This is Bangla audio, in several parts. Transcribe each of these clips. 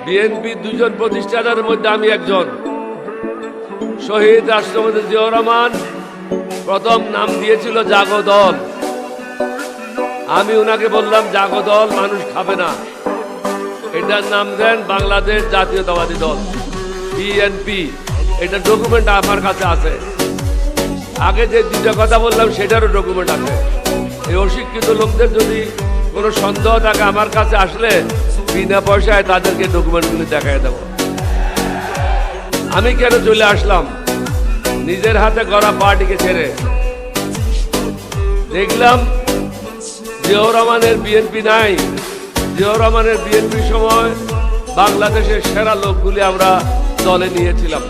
বিএনপি দুজন প্রতিষ্ঠাতার মধ্যে আমি একজন। শহীদ রাষ্ট্রপতি জিয়াউর রহমান প্রথম নাম দিয়েছিল জাগো দল। আমি ওনাকে বললাম জাগো দল মানুষ খাবে না, এটার নাম দেন বাংলাদেশ জাতীয়তাবাদী দল, বিএনপি। এটা ডকুমেন্ট আমার কাছে আছে। আগে যে দুটা কথা বললাম সেটারও ডকুমেন্ট আছে। এই অশিক্ষিত লোকদের যদি কোনো সন্দেহ থাকে আমার কাছে আসলে বিনা পয়সায় তাদেরকে ডকুমেন্টগুলি দেখাই দেব। আমি কেন চলে আসলাম নিজের হাতে গড়া পার্টিকে ছেড়ে? দেখলাম জিয়াউর রহমানের বিএনপি নাই। জিয়াউর রহমানের বিএনপির সময় বাংলাদেশের সেরা লোকগুলি আমরা দলে নিয়েছিলাম।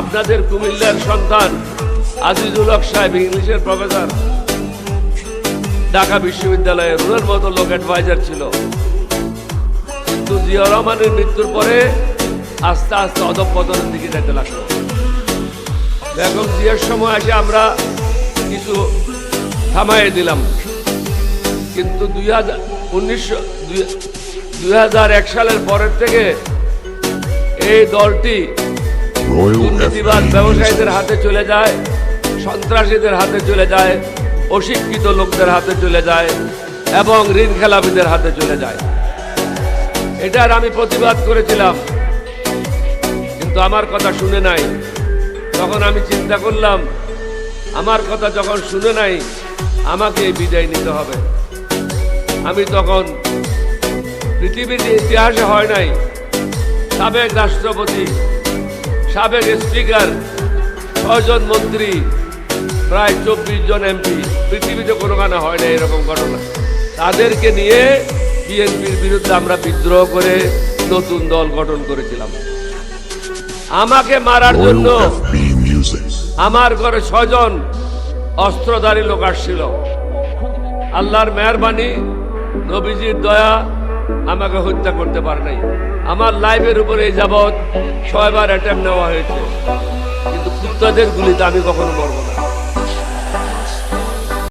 আপনাদের কুমিল্লার সন্তান আজিজুল হক সাহেব ইংলিশের প্রফেসর, ঢাকা বিশ্ববিদ্যালয়ের ওনার মতো লোক অ্যাডভাইজার ছিল। কিন্তু জিয়াউর রহমানের মৃত্যুর পরে আস্তে আস্তে অধঃপতনের দিকে যেতে লাগলো। বেগম জিয়ার সময় এসে আমরা কিছু থামাইয়ে দিলাম, কিন্তু 2001 সালের পরের থেকে এই দলটি দুর্নীতিবাদ ব্যবসায়ীদের হাতে চলে যায়, সন্ত্রাসীদের হাতে চলে যায়, অশিক্ষিত লোকদের হাতে চলে যায় এবং ঋণ খেলাপিদের হাতে চলে যায়। এটার আমি প্রতিবাদ করেছিলাম, কিন্তু আমার কথা শুনে নাই। তখন আমি চিন্তা করলাম আমার কথা যখন শুনে নাই আমাকে বিদায় নিতে হবে। আমি তখন পৃথিবীর ইতিহাসে হয় নাই সাবেক রাষ্ট্রপতি, সাবেক স্পিকার, 6 জন মন্ত্রী, প্রায় 24 জন এমপি, পৃথিবীতে কোনোখানে হয় না এরকম ঘটনা। তাদেরকে নিয়ে বিএনপির বিরুদ্ধে আমরা বিদ্রোহ করে নতুন দল গঠন করেছিলাম। আমাকে মারার জন্য আমার ঘরে 6 জন অস্ত্রধারী লোক আসছিল। আল্লাহর মেহেরবানি, নবীজির দয়া, আমাকে হত্যা করতে পারে নাই। আমার লাইফের উপরে এই যাবৎ 6 বার অ্যাটেম্প নেওয়া হয়েছে, কিন্তু কুত্তাদের গুলিতে আমি কখনো মরব না।